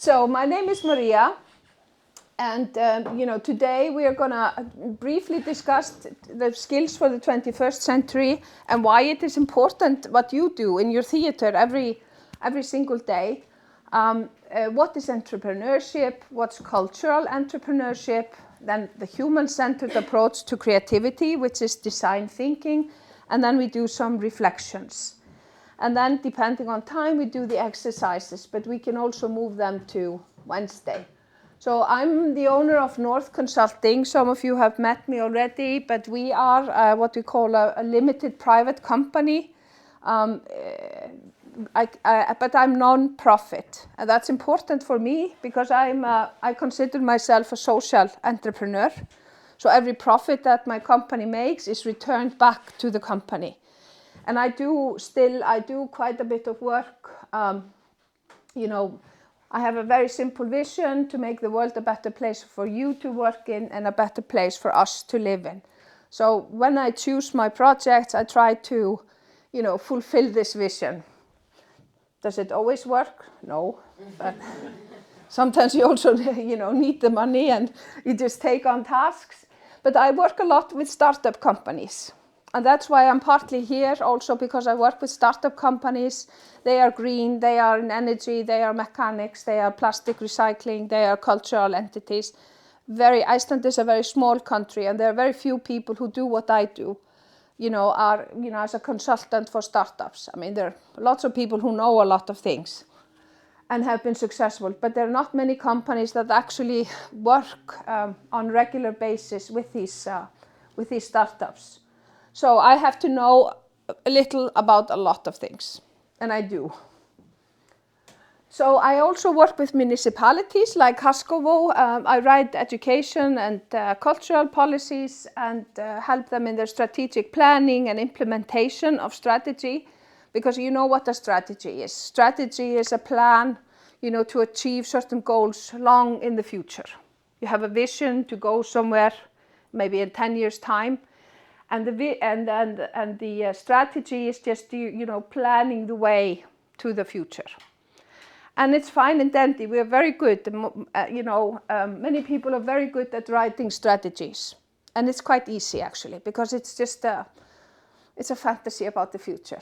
So my name is Maria, and today we are going to briefly discuss the skills for the 21st century and why it is important what you do in your theater every single day. What is entrepreneurship? What's cultural entrepreneurship? Then the human-centered approach to creativity, which is design thinking, and then we do some reflections. And then, depending on time, we do the exercises, but we can also move them to Wednesday. So I'm the owner of North Consulting. Some of you have met me already, but we are what we call a limited private company. But I'm non-profit, and that's important for me because I consider myself a social entrepreneur. So every profit that my company makes is returned back to the company. And I do quite a bit of work. I have a very simple vision to make the world a better place for you to work in and a better place for us to live in. So when I choose my projects, I try to, fulfill this vision. Does it always work? No. But sometimes you also, need the money and you just take on tasks. But I work a lot with startup companies. And that's why I'm partly here also because I work with startup companies. They are green, they are in energy, they are mechanics, they are plastic recycling, they are cultural entities. Iceland is a very small country and there are very few people who do what I do, as a consultant for startups. I mean, there are lots of people who know a lot of things and have been successful, but there are not many companies that actually work on a regular basis with these startups. So I have to know a little about a lot of things, and I do. So I also work with municipalities like Haskovo. I write education and cultural policies and help them in their strategic planning and implementation of strategy, because you know what a strategy is. Strategy is a plan, to achieve certain goals long in the future. You have a vision to go somewhere, maybe in 10 years' time. And the strategy is just planning the way to the future, and it's fine and dandy. We are very good. Many people are very good at writing strategies, and it's quite easy actually because it's just it's a fantasy about the future.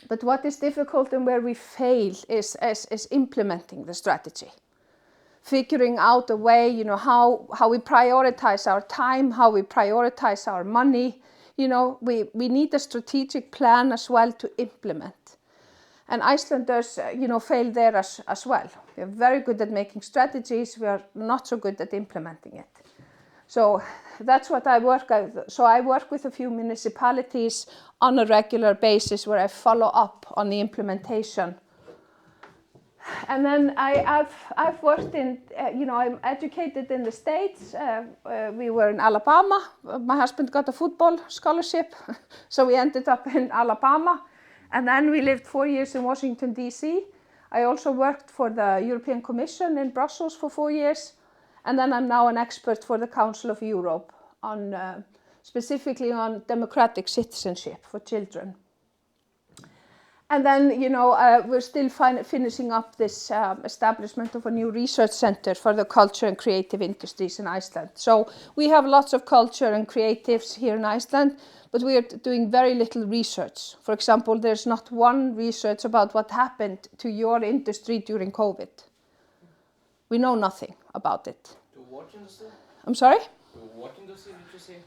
But what is difficult and where we fail is implementing the strategy. Figuring out a way, how we prioritize our time, how we prioritize our money. We need a strategic plan as well to implement. And Icelanders, fail there as well. We are very good at making strategies. We are not so good at implementing it. So that's what I work at. So I work with a few municipalities on a regular basis where I follow up on the implementation. And then I've worked in, I'm educated in the States. We were in Alabama. My husband got a football scholarship, so we ended up in Alabama. And then we lived 4 years in Washington, D.C. I also worked for the European Commission in Brussels for 4 years. And then I'm now an expert for the Council of Europe, specifically on democratic citizenship for children. And then, we're still finishing up this establishment of a new research center for the culture and creative industries in Iceland. So we have lots of culture and creatives here in Iceland, but we are doing very little research. For example, there's not one research about what happened to your industry during COVID. We know nothing about it. To what industry? I'm sorry? To what industry did you say?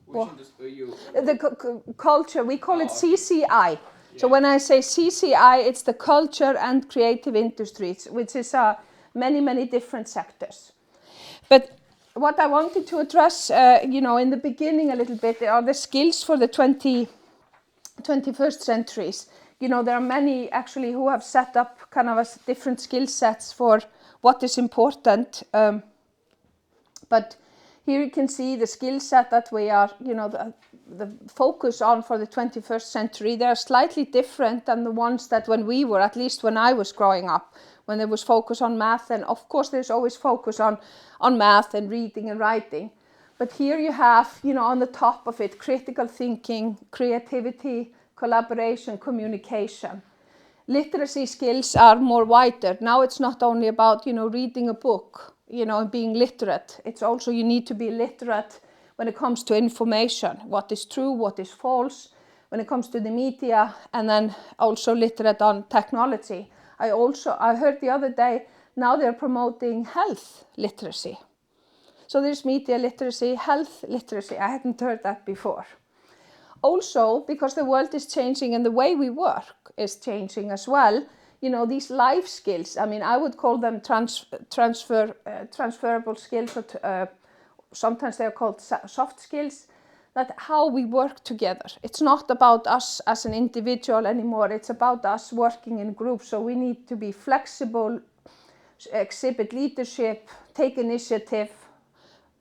Which industry you? The culture, we call it CCI. So when I say CCI, it's the culture and creative industries, which is many, many different sectors. But what I wanted to address, in the beginning a little bit, are the skills for the 21st centuries. There are many actually who have set up kind of different skill sets for what is important. But here you can see the skill set that we are, the focus on for the 21st century. They are slightly different than the ones that when we were, at least when I was growing up, when there was focus on math. And of course, there's always focus on math and reading and writing. But here you have, on the top of it, critical thinking, creativity, collaboration, communication. literacy skills are more wider. Now it's not only about, reading a book, and being literate. It's also you need to be literate when it comes to information, what is true, what is false, when it comes to the media, and then also literate on technology. I heard the other day, now they're promoting health literacy. So there's media literacy, health literacy. I hadn't heard that before. Also, because the world is changing and the way we work is changing as well, these life skills, I would call them transferable skills, or sometimes they're called soft skills, that how we work together. It's not about us as an individual anymore, it's about us working in groups. So we need to be flexible, exhibit leadership, take initiative,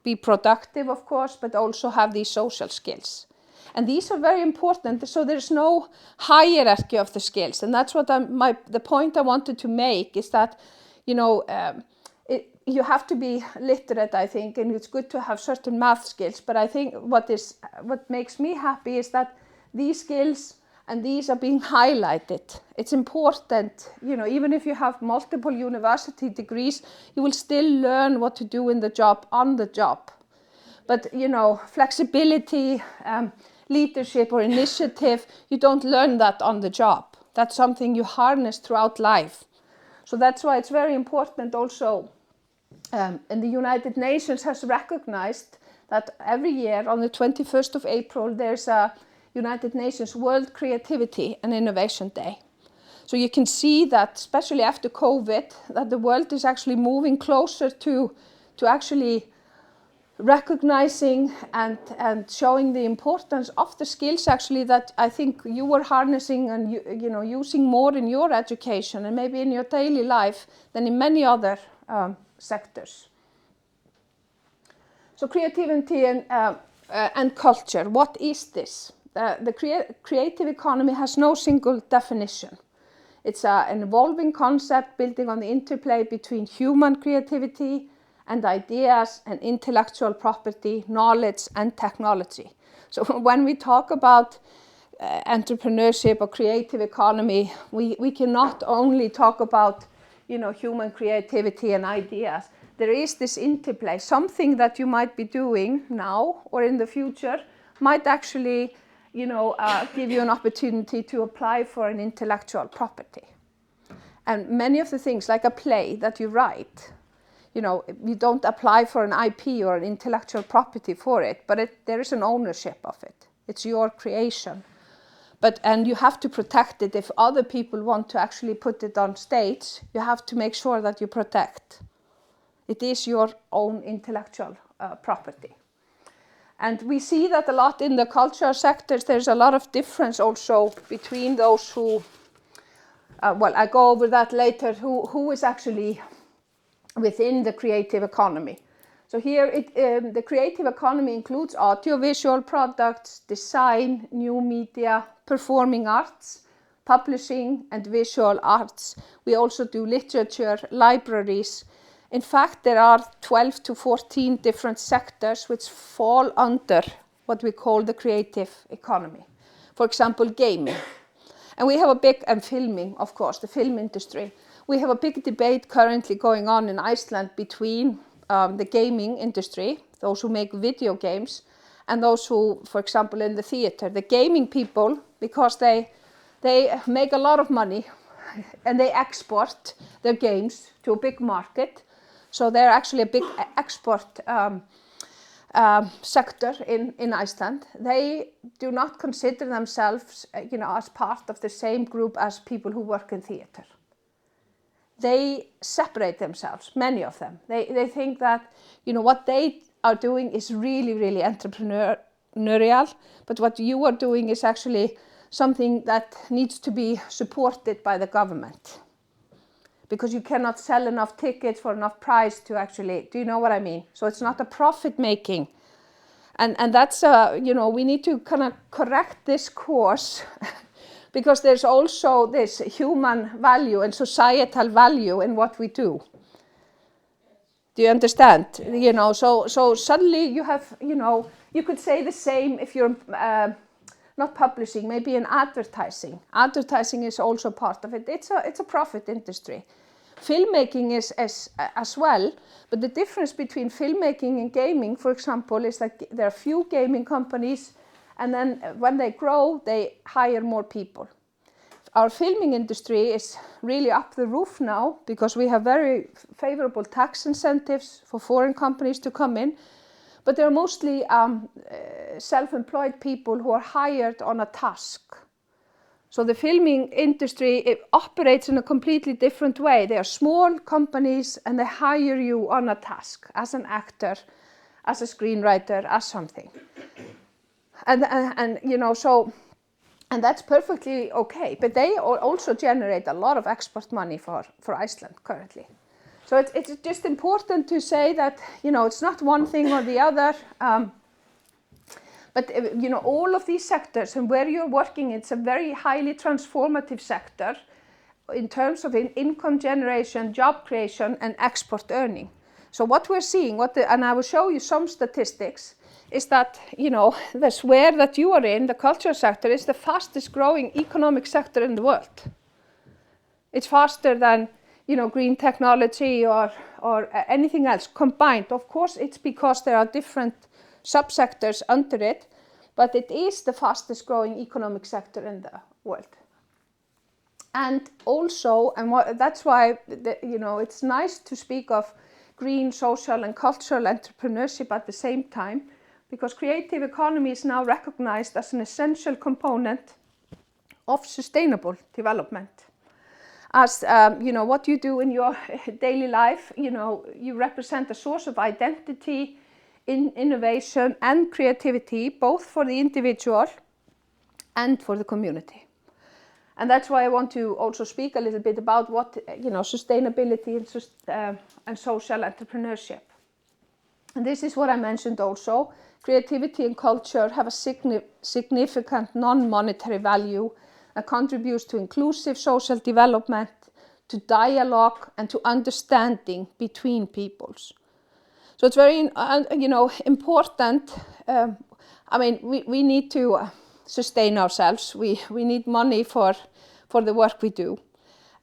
be productive, of course, but also have these social skills. And these are very important, so there's no hierarchy of the skills. And that's what the point I wanted to make is that, you have to be literate, I think, and it's good to have certain math skills. But I think what makes me happy is that these skills and these are being highlighted. It's important, even if you have multiple university degrees, you will still learn what to do in the job on the job. But, flexibility, leadership or initiative, you don't learn that on the job. That's something you harness throughout life. So that's why it's very important also, and the United Nations has recognized that every year on the 21st of April, there's a United Nations World Creativity and Innovation Day. So you can see that, especially after COVID, that the world is actually moving closer to actually recognizing and showing the importance of the skills actually that I think you were harnessing and using more in your education and maybe in your daily life than in many other sectors. So creativity and culture, what is this? The creative economy has no single definition. It's an evolving concept building on the interplay between human creativity and ideas and intellectual property, knowledge and technology. So when we talk about entrepreneurship or creative economy, we cannot only talk about human creativity and ideas. There is this interplay. Something that you might be doing now or in the future might actually give you an opportunity to apply for an intellectual property. And many of the things, like a play that you write, you don't apply for an IP or an intellectual property for it, but there is an ownership of it. It's your creation. And you have to protect it. If other people want to actually put it on stage, you have to make sure that you protect. It is your own intellectual property. And we see that a lot in the cultural sectors. There's a lot of difference also between those who, I go over that later, who is actually within the creative economy. So here the creative economy includes audiovisual products, design, new media, performing arts, publishing and visual arts. We also do literature, libraries. In fact, there are 12 to 14 different sectors which fall under what we call the creative economy. For example, gaming. And we have a big, and filming, of course, the film industry. We have a big debate currently going on in Iceland between the gaming industry, those who make video games, and those who, for example, in the theater. The gaming people, because they make a lot of money and they export their games to a big market. So they're actually a big export sector in Iceland. They do not consider themselves, as part of the same group as people who work in theater. They separate themselves, many of them. They think that, what they are doing is really, really entrepreneurial, but what you are doing is actually something that needs to be supported by the government. Because you cannot sell enough tickets for enough price to actually, do you know what I mean? So it's not a profit making. And that's, we need to kind of correct this course because there's also this human value and societal value in what we do. Do you understand? So suddenly you have, you could say the same if you're not publishing, maybe in advertising. Advertising is also part of it. It's a profit industry. Filmmaking is as well, but the difference between filmmaking and gaming, for example, is that there are few gaming companies, and then when they grow, they hire more people. Our filming industry is really up the roof now because we have very favorable tax incentives for foreign companies to come in, but they're mostly self-employed people who are hired on a task. So the filming industry, it operates in a completely different way. They are small companies and they hire you on a task as an actor, as a screenwriter, as something. And you know, so, and that's perfectly okay, but they also generate a lot of export money for Iceland currently. So it's just important to say that, you know, it's not one thing or the other. But you know, all of these sectors and where you're working, it's a very highly transformative sector in terms of income generation, job creation, and export earning. So what we're seeing, and I will show you some statistics, is that, you know, the sphere that you are in, the culture sector, is the fastest growing economic sector in the world. It's faster than, you know, green technology or anything else combined. Of course, it's because there are different subsectors under it, but it is the fastest growing economic sector in the world. And also, that's why, you know, it's nice to speak of green, social, and cultural entrepreneurship at the same time, because creative economy is now recognized as an essential component of sustainable development. As you know, what you do in your daily life, you know, you represent a source of identity, innovation and creativity, both for the individual and for the community. And that's why I want to also speak a little bit about what, you know, sustainability and social entrepreneurship. And this is what I mentioned also. Creativity and culture have a significant non-monetary value that contributes to inclusive social development, to dialogue and to understanding between peoples. So it's very, you know, important. I mean, we need to sustain ourselves. We need money for the work we do.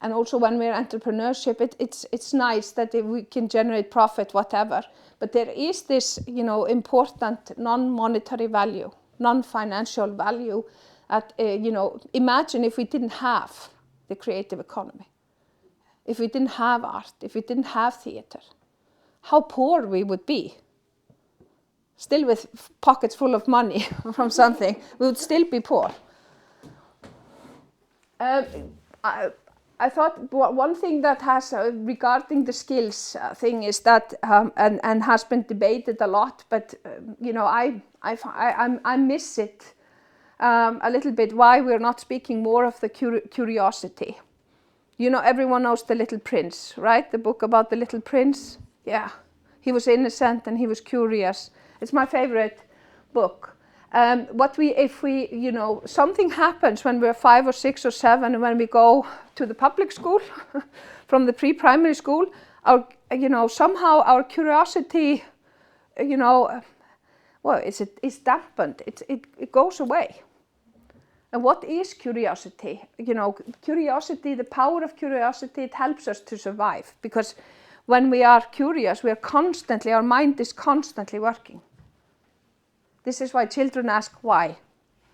And also when we're entrepreneurship, it's nice that we can generate profit, whatever. But there is this, you know, important non-monetary value, non-financial value. You know, imagine if we didn't have the creative economy, if we didn't have art, if we didn't have theater, how poor we would be. Still with pockets full of money from something, we would still be poor. I thought one thing that has, regarding the skills thing, is that, and has been debated a lot, but you know, I miss it a little bit, why we're not speaking more of the curiosity. You know, everyone knows The Little Prince, right? The book about the Little Prince. Yeah, he was innocent and he was curious. It's my favorite book. If we, you know, something happens when we're 5 or 6 or 7, and when we go to the public school, from the pre-primary school, you know, somehow our curiosity, you know, well, it's dampened. It goes away. And what is curiosity? You know, curiosity, the power of curiosity, it helps us to survive, because when we are curious, we are constantly, our mind is constantly working. This is why children ask why.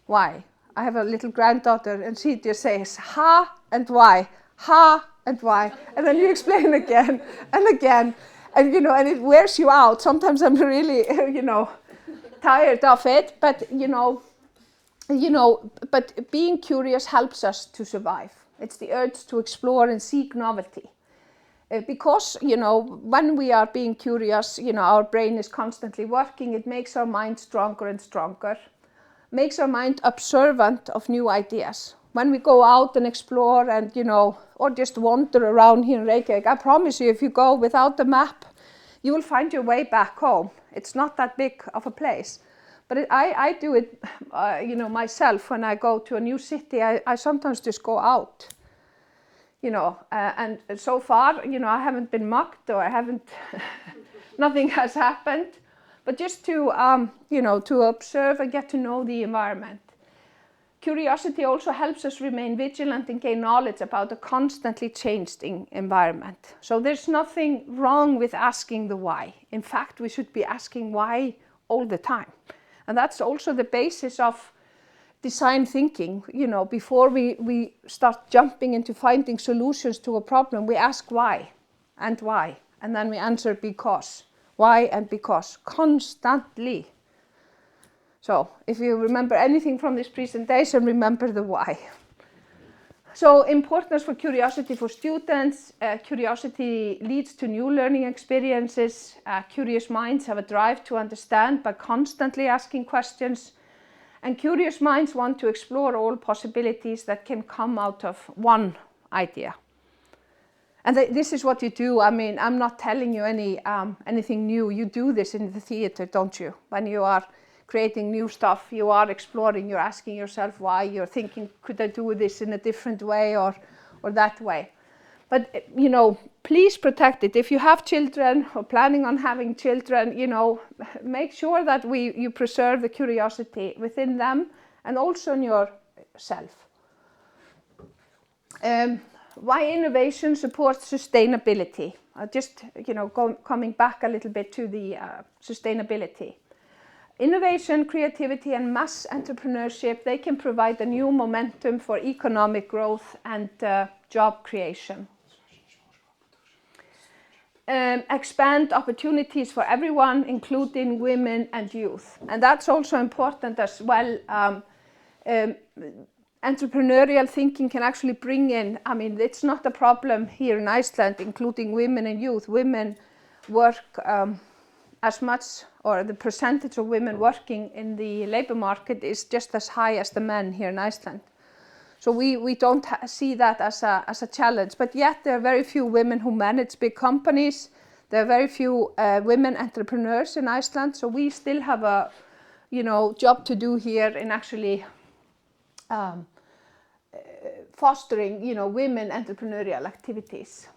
Why? I have a little granddaughter and she just says, ha and why, ha and why. And then you explain again and again. And you know, and it wears you out. Sometimes I'm really, you know, tired of it, but but being curious helps us to survive. It's the urge to explore and seek novelty. Because, you know, when we are being curious, you know, our brain is constantly working. It makes our mind stronger and stronger, makes our mind observant of new ideas. When we go out and explore and, you know, or just wander around here in Reykjavik, I promise you, if you go without a map, you will find your way back home. It's not that big of a place. But I do it, you know, myself. When I go to a new city, I sometimes just go out. You know, and so far, you know, I haven't been mocked, or I haven't, nothing has happened, but just to, you know, to observe and get to know the environment. Curiosity also helps us remain vigilant and gain knowledge about a constantly changing environment. So there's nothing wrong with asking the why. In fact, we should be asking why all the time. And that's also the basis of design thinking. Before we start jumping into finding solutions to a problem, we ask why, and then we answer because. Why and because, constantly. So if you remember anything from this presentation, remember the why. So importance for curiosity for students. Curiosity leads to new learning experiences. Curious minds have a drive to understand by constantly asking questions. And curious minds want to explore all possibilities that can come out of one idea. And this is what you do. I mean, I'm not telling you anything new. You do this in the theater, don't you? When you are creating new stuff, you are exploring, you're asking yourself why, you're thinking, could I do this in a different way or that way? But, please protect it. If you have children or planning on having children, make sure that you preserve the curiosity within them and also in yourself. Why innovation supports sustainability. Just, coming back a little bit to the sustainability. Innovation, creativity, and mass entrepreneurship, they can provide a new momentum for economic growth and job creation. Expand opportunities for everyone, including women and youth. And that's also important as well. Entrepreneurial thinking can actually bring in, it's not a problem here in Iceland, including women and youth. Women work as much, or the percentage of women working in the labor market is just as high as the men here in Iceland. So we don't see that as a challenge, but yet there are very few women who manage big companies. There are very few women entrepreneurs in Iceland, so we still have a job to do here in actually fostering women entrepreneurial activities.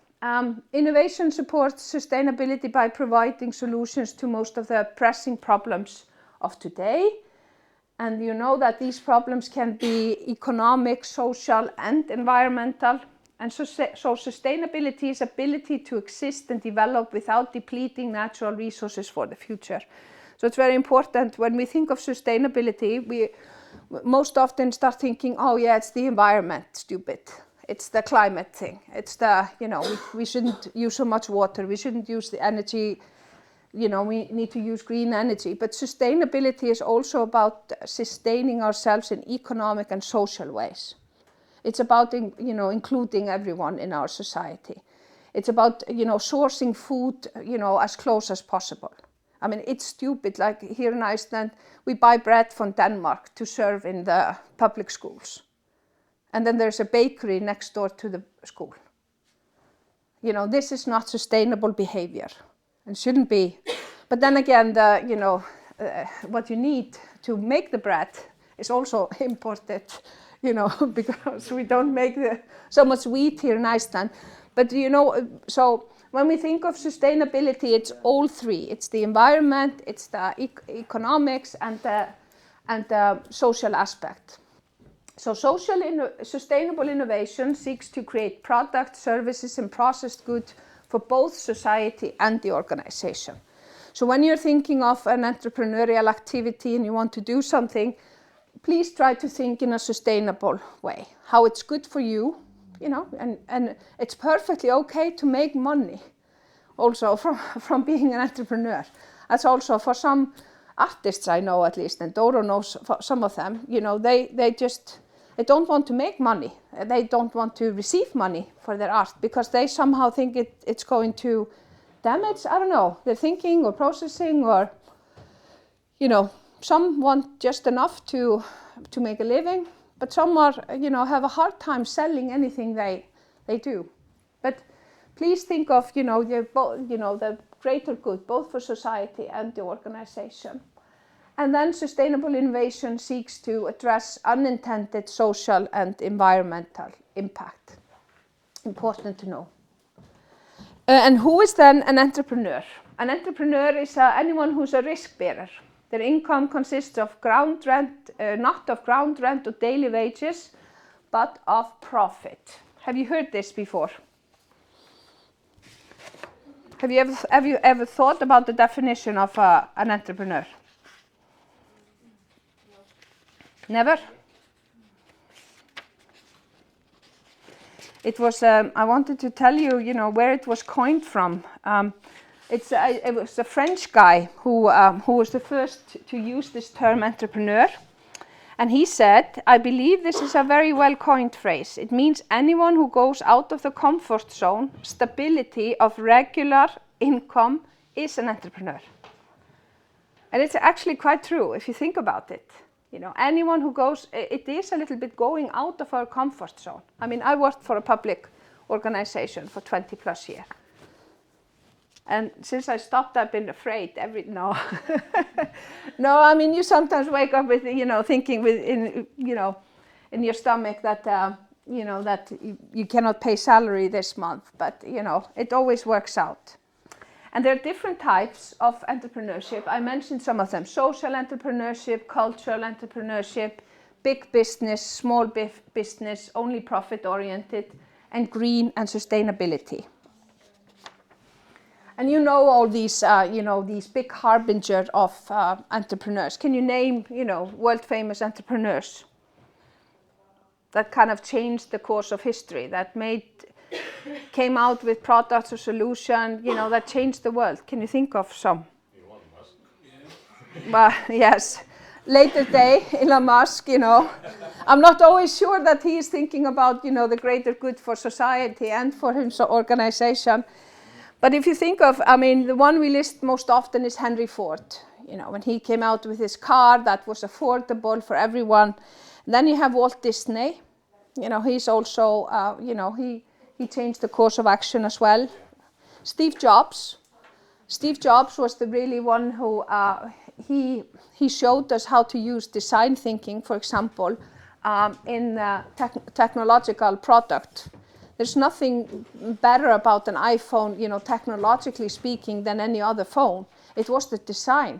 Innovation supports sustainability by providing solutions to most of the pressing problems of today. And you know that these problems can be economic, social, and environmental. And so sustainability is ability to exist and develop without depleting natural resources for the future. So it's very important when we think of sustainability, we most often start thinking, oh yeah, it's the environment, stupid. It's the climate thing. It's the, we shouldn't use so much water. We shouldn't use the energy. We need to use green energy. But sustainability is also about sustaining ourselves in economic and social ways. It's about, including everyone in our society. It's about, sourcing food, as close as possible. It's stupid. Like here in Iceland, we buy bread from Denmark to serve in the public schools. And then there's a bakery next door to the school. This is not sustainable behavior and shouldn't be. But then again, what you need to make the bread is also imported, because we don't make so much wheat here in Iceland. But, so when we think of sustainability, it's all three. It's the environment, it's the economics, and the social aspect. So sustainable innovation seeks to create products, services, and processed goods for both society and the organization. So when you're thinking of an entrepreneurial activity and you want to do something, please try to think in a sustainable way, how it's good for you, and it's perfectly okay to make money also from being an entrepreneur. That's also for some artists I know, at least, and Doro knows for some of them, they don't want to make money. They don't want to receive money for their art because they somehow think it's going to damage, I don't know, their thinking or processing, or, some want just enough to make a living, but some are, have a hard time selling anything they do. But please think of, the greater good, both for society and the organization. And then sustainable innovation seeks to address unintended social and environmental impact. Important to know. And who is then an entrepreneur? An entrepreneur is anyone who's a risk bearer. Their income consists of ground rent, not of ground rent or daily wages, but of profit. Have you heard this before? Have you ever thought about the definition of an entrepreneur? Never? It was, I wanted to tell you, where it was coined from. It was a French guy who was the first to use this term entrepreneur. And he said, I believe this is a very well coined phrase. It means anyone who goes out of the comfort zone, stability of regular income is an entrepreneur. And it's actually quite true if you think about it. Anyone who goes, it is a little bit going out of our comfort zone. I mean, I worked for a public organization for 20 plus years. And since I stopped, I've been afraid no. No, I mean, you sometimes wake up with, thinking in your stomach that, that you cannot pay salary this month, but, it always works out. And there are different types of entrepreneurship. I mentioned some of them: social entrepreneurship, cultural entrepreneurship, big business, small business, only profit-oriented, and green and sustainability. And all these, these big harbingers of entrepreneurs. Can you name, world-famous entrepreneurs that kind of changed the course of history, that came out with products or solutions, that changed the world? Can you think of some? Elon Musk. Yeah. Well, yes. Later day, Elon Musk, I'm not always sure that he is thinking about, the greater good for society and for his organization. But if you think of, the one we list most often is Henry Ford. When he came out with his car that was affordable for everyone. And then you have Walt Disney. He's also, he changed the course of action as well. Steve Jobs. Steve Jobs was the really one who, he showed us how to use design thinking, for example, in technological product. There's nothing better about an iPhone, technologically speaking, than any other phone. It was the design.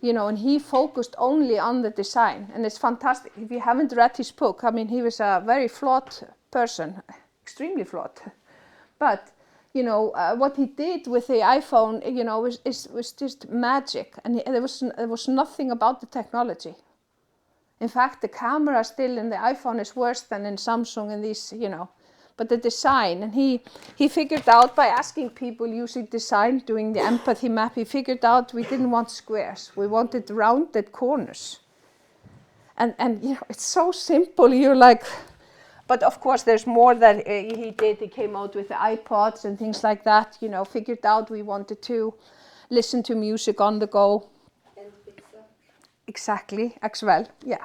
And he focused only on the design. And it's fantastic. If you haven't read his book, he was a very flawed person, extremely flawed. But, what he did with the iPhone, was just magic. And there was nothing about the technology. In fact, the camera still in the iPhone is worse than in Samsung and these, but the design. And he figured out by asking people using design, doing the empathy map, he figured out we didn't want squares. We wanted rounded corners. And it's so simple. You're like, but of course there's more that he did. He came out with the iPods and things like that, figured out we wanted to listen to music on the go. Exactly, as well, yeah.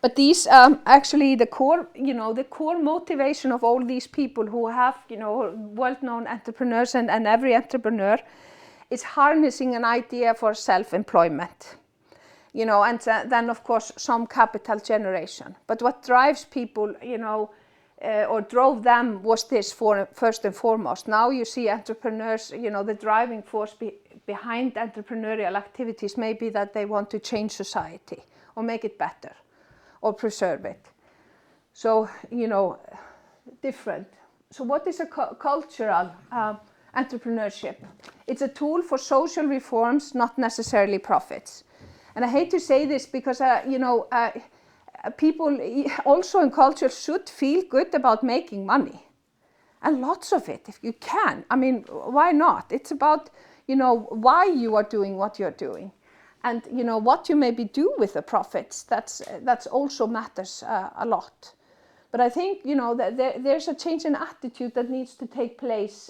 But these actually the core motivation of all these people who have, world-known entrepreneurs and every entrepreneur is harnessing an idea for self-employment, and then of course some capital generation. But what drives people, or drove them was this first and foremost. Now you see entrepreneurs, the driving force behind entrepreneurial activities may be that they want to change society or make it better or preserve it. So, different. So what is a cultural entrepreneurship? It's a tool for social reforms, not necessarily profits. And I hate to say this because, people also in culture should feel good about making money. And lots of it, if you can. Why not? It's about, why you are doing what you're doing. And, what you maybe do with the profits, that's also matters a lot. But I think, that there's a change in attitude that needs to take place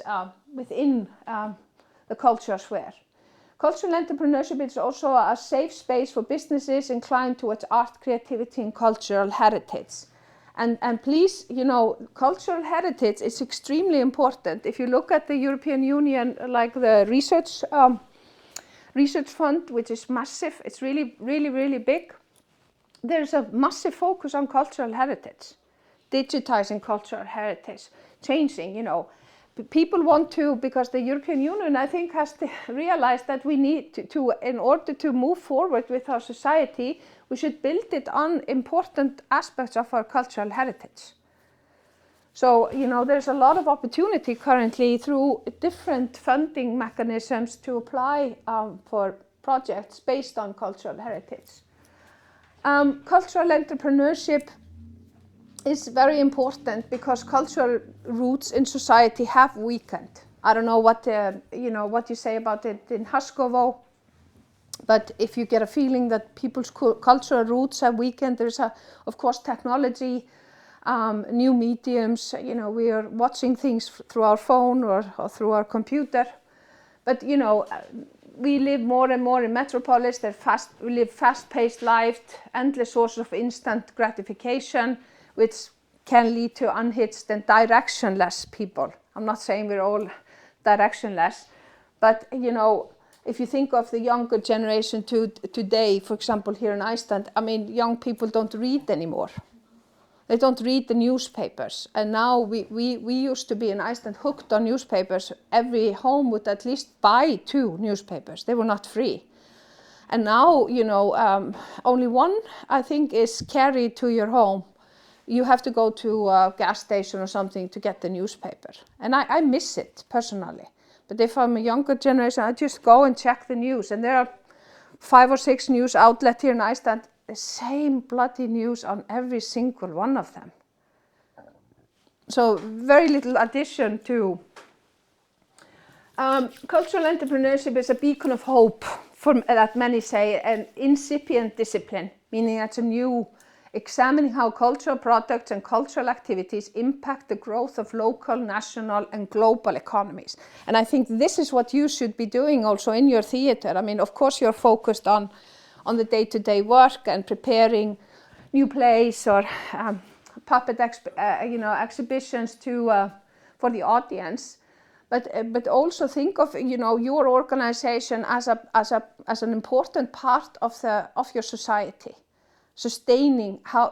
within the culture sphere. Cultural entrepreneurship is also a safe space for businesses inclined towards art, creativity, and cultural heritage. And please, cultural heritage is extremely important. If you look at the European Union, like the research fund, which is massive, it's really, really, really big. There's a massive focus on cultural heritage, digitizing cultural heritage, changing, people want to, because the European Union, I think, has realized that we need to, in order to move forward with our society, we should build it on important aspects of our cultural heritage. So, there's a lot of opportunity currently through different funding mechanisms to apply for projects based on cultural heritage. Cultural entrepreneurship is very important because cultural roots in society have weakened. I don't know what you say about it in Haskovo, but if you get a feeling that people's cultural roots have weakened, there's of course technology, new mediums. We are watching things through our phone or through our computer, but we live more and more in metropolis. We live fast-paced lives, endless sources of instant gratification, which can lead to unhitched and directionless people. I'm not saying we're all directionless, but if you think of the younger generation today, for example, here in Iceland, young people don't read anymore. They don't read the newspapers. And now we used to be in Iceland hooked on newspapers. Every home would at least buy 2 newspapers. They were not free. And now, only one, I think, is carried to your home. You have to go to a gas station or something to get the newspaper. And I miss it personally. But if I'm a younger generation, I just go and check the news. And there are 5 or 6 news outlets here in Iceland, the same bloody news on every single one of them. So very little addition to. Cultural entrepreneurship is a beacon of hope, that many say, an incipient discipline, meaning it's a new examining how cultural products and cultural activities impact the growth of local, national and global economies. And I think this is what you should be doing also in your theatre. Of course you're focused on the day-to-day work and preparing new plays or puppet exhibitions for the audience. But also think of your organization as an important part of your society. Sustaining how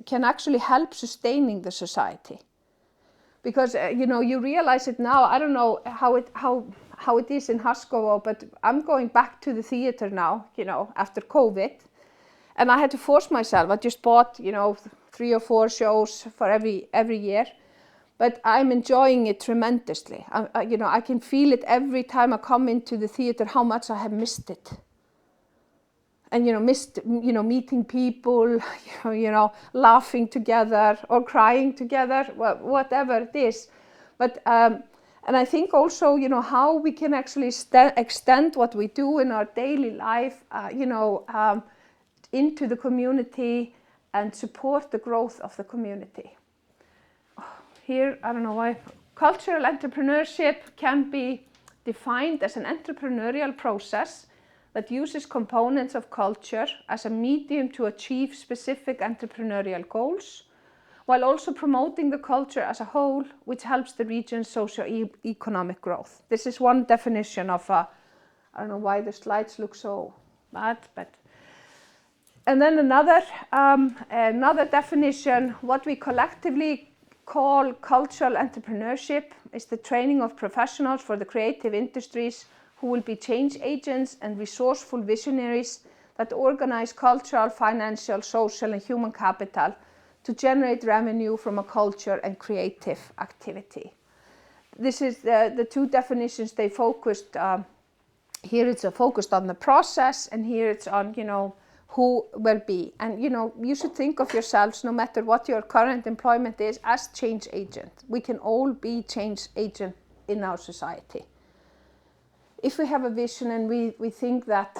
can actually help sustaining the society, because you realize it now. I don't know how it is in Haskovo, but I'm going back to the theater now, after COVID, and I had to force myself. I just bought 3 or 4 shows for every year, but I'm enjoying it tremendously. I can feel it every time I come into the theater how much I have missed it. And missed meeting people, laughing together or crying together, whatever it is. But and I think also how we can actually extend what we do in our daily life, into the community and support the growth of the community. Here, I don't know why. Cultural entrepreneurship can be defined as an entrepreneurial process that uses components of culture as a medium to achieve specific entrepreneurial goals, while also promoting the culture as a whole, which helps the region's socio-economic growth. This is one definition of I don't know why the slides look so bad, but. And then another definition, what we collectively call cultural entrepreneurship, is the training of professionals for the creative industries who will be change agents and resourceful visionaries that organize cultural, financial, social and human capital to generate revenue from a culture and creative activity. This is the 2 definitions they focused. Here it's focused on the process, and here it's on, who will be. And, you should think of yourselves, no matter what your current employment is, as change agent. We can all be change agent in our society. If we have a vision and we think that,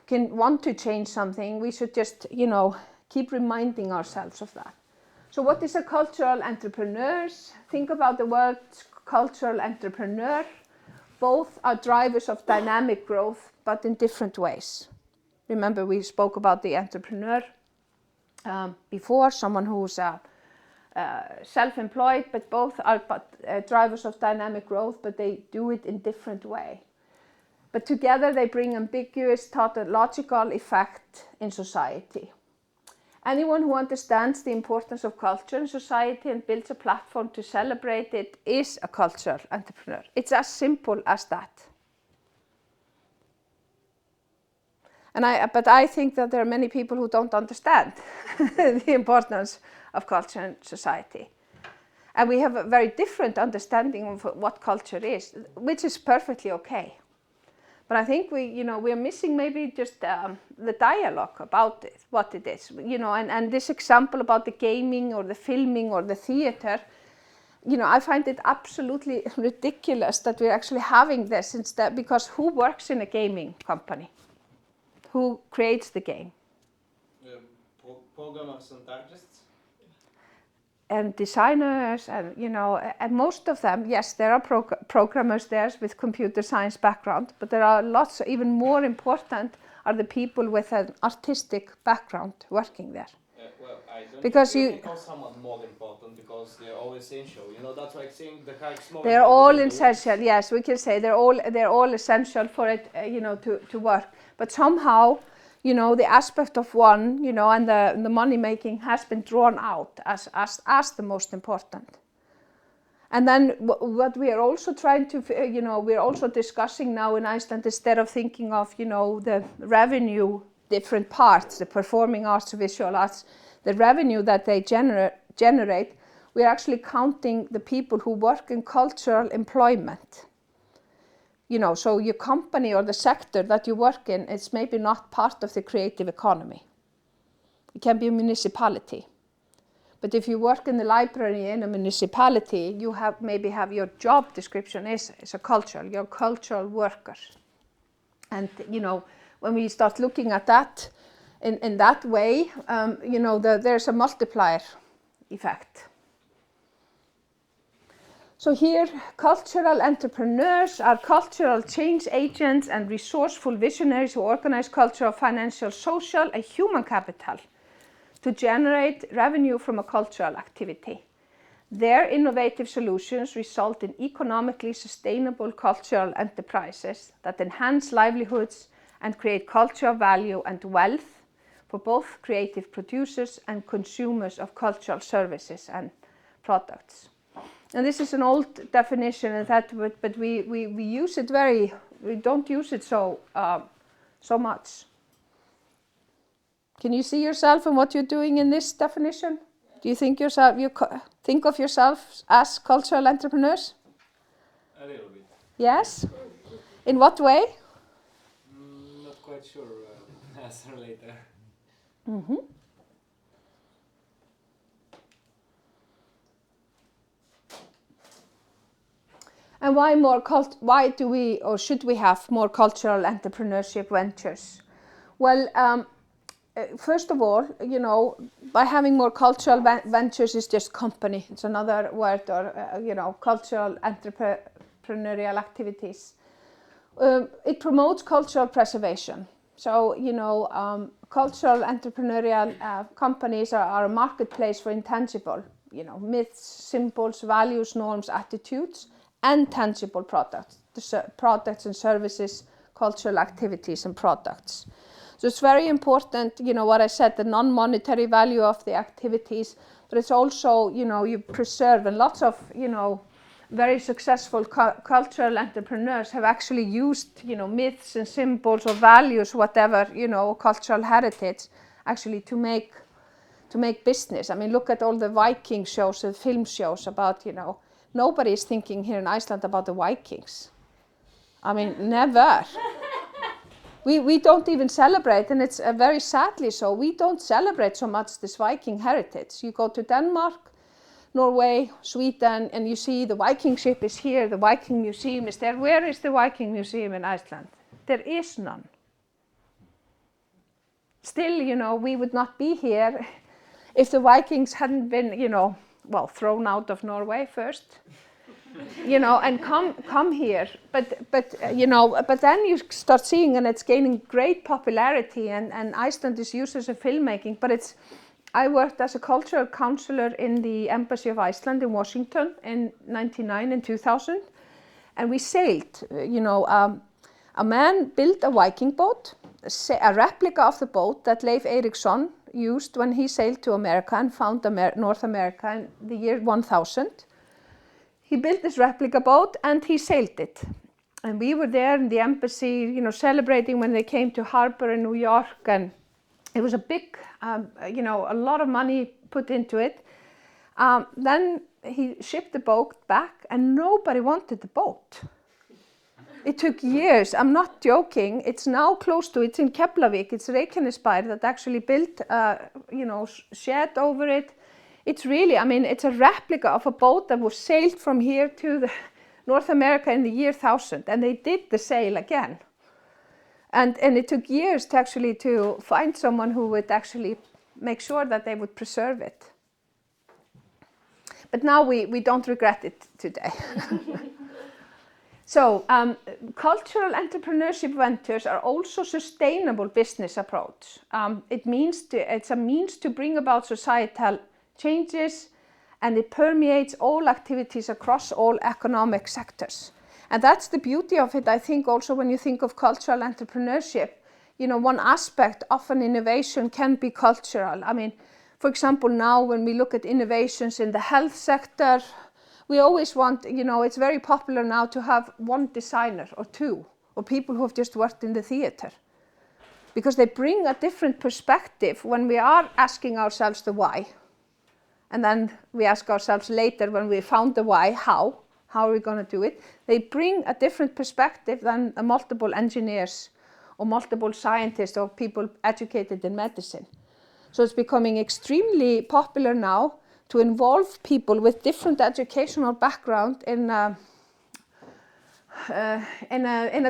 can want to change something, we should just, keep reminding ourselves of that. So what is a cultural entrepreneur? Think about the word cultural entrepreneur. Both are drivers of dynamic growth, but in different ways. Remember, we spoke about the entrepreneur before, someone who's self-employed, but both are drivers of dynamic growth, but they do it in different way. But together they bring ambiguous tautological effect in society. anyone who understands the importance of culture in society and builds a platform to celebrate it is a cultural entrepreneur. It's as simple as that. But I think that there are many people who don't understand the importance of culture in society. And we have a very different understanding of what culture is, which is perfectly okay. But I think we are missing maybe just the dialogue about it, what it is. And this example about the gaming or the filming or the theater, I find it absolutely ridiculous that we're actually having this instead, because who works in a gaming company? Who creates the game? Programmers and artists. And designers, and and most of them, yes, there are programmers there with computer science background, but there are lots. Even more important are the people with an artistic background working there. Well, I don't because think you can call someone more important because they're all essential. That's like saying the hikes more. They're all essential. Yes, we can say they're all essential for it. To work. But somehow, the aspect of one, and the money making has been drawn out as the most important. And then what we are also trying to, we're also discussing now in Iceland, instead of thinking of, the revenue, different parts, the performing arts, visual arts, the revenue that they generate, we're actually counting the people who work in cultural employment. So your company or the sector that you work in, it's maybe not part of the creative economy. It can be a municipality. But if you work in the library in a municipality, you maybe have your job description is a cultural, you're a cultural worker. And, when we start looking at that in that way, there's a multiplier effect. So here, cultural entrepreneurs are cultural change agents and resourceful visionaries who organize cultural, financial, social, and human capital to generate revenue from a cultural activity. Their innovative solutions result in economically sustainable cultural enterprises that enhance livelihoods and create cultural value and wealth for both creative producers and consumers of cultural services and products. And this is an old definition, and but we use it we don't use it so much. Can you see yourself in what you're doing in this definition? Do you think think of yourself as cultural entrepreneurs? A little bit. Yes? In what way? Not quite sure. Answer later. Mm-hmm. And why do we or should we have more cultural entrepreneurship ventures? Well, first of all, by having more cultural ventures is just company. It's another word, or cultural entrepreneurial activities. It promotes cultural preservation. So, cultural entrepreneurial companies are a marketplace for intangible, myths, symbols, values, norms, attitudes, and tangible products and services, cultural activities and products. So it's very important, what I said, the non-monetary value of the activities, but it's also, you preserve, and lots of, very successful cultural entrepreneurs have actually used, myths and symbols or values, whatever, cultural heritage, actually to make business. I mean, look at all the Viking shows and film shows about, nobody is thinking here in Iceland about the Vikings. I mean, never. We don't even celebrate, and it's very sadly so, we don't celebrate so much this Viking heritage. You go to Denmark, Norway, Sweden, and you see the Viking ship is here, the Viking museum is there. Where is the Viking museum in Iceland? There is none. Still, we would not be here if the Vikings hadn't been, thrown out of Norway first, and come here. But then you start seeing, and it's gaining great popularity, and Iceland is used as a filmmaking. But I worked as a cultural counselor in the Embassy of Iceland in Washington in 1999 and 2000, and we sailed. A man built a Viking boat, a replica of the boat that Leif Erikson used when he sailed to America and found North America in the year 1000. He built this replica boat and he sailed it. And we were there in the embassy, you know, celebrating when they came to harbor in New York, and it was a big, you know, a lot of money put into it. Then he shipped the boat back and nobody wanted the boat. It took years, I'm not joking, it's now close to, it's in Reykjavik, it's Reykjavik that actually built, you know, shed over it. It's really, I mean, it's a replica of a boat that was sailed from here to North America in the year 1000, and they did the sail again. And it took years to actually to find someone who would actually make sure that they would preserve it. But now we don't regret it today. So cultural entrepreneurship ventures are also sustainable business approach. It's a means to bring about societal changes, and it permeates all activities across all economic sectors. And that's the beauty of it, I think, also when you think of cultural entrepreneurship. You know, one aspect of an innovation can be cultural. I mean, for example, now when we look at innovations in the health sector, we always want, you know, it's very popular now to have one designer or two, or people who have just worked in the theater. Because they bring a different perspective when we are asking ourselves the why. And then we ask ourselves later when we found the why, how are we going to do it? They bring a different perspective than multiple engineers or multiple scientists or people educated in medicine. So it's becoming extremely popular now to involve people with different educational background in a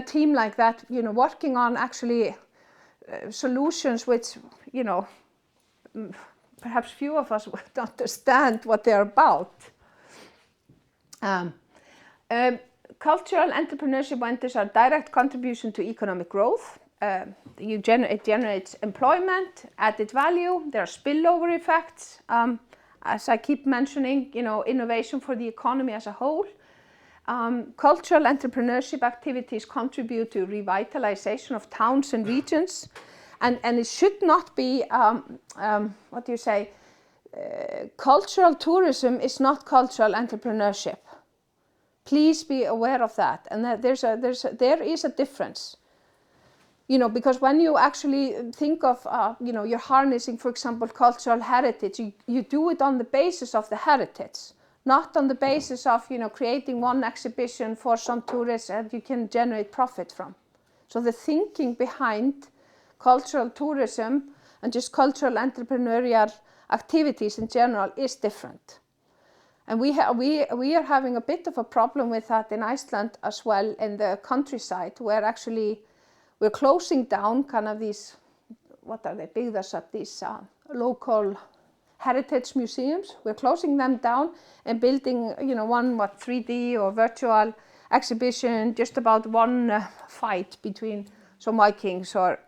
team like that, you know, working on actually solutions which, you know, perhaps few of us would understand what they're about. Cultural entrepreneurship ventures are direct contribution to economic growth. It generates employment, added value. There are spillover effects. As I keep mentioning, you know, innovation for the economy as a whole. Cultural entrepreneurship activities contribute to revitalization of towns and regions. And it should not be, what do you say, cultural tourism is not cultural entrepreneurship. Please be aware of that. And that there is a difference. You know, because when you actually think of, you know, you're harnessing, for example, cultural heritage, you do it on the basis of the heritage, not on the basis of, you know, creating one exhibition for some tourists that you can generate profit from. So the thinking behind cultural tourism and just cultural entrepreneurial activities in general is different. And we are having a bit of a problem with that in Iceland as well, in the countryside, where actually we're closing down kind of these, what are they, byggðasöfn, these local heritage museums. We're closing them down and building, you know, one 3D or virtual exhibition just about one fight between some Vikings, or,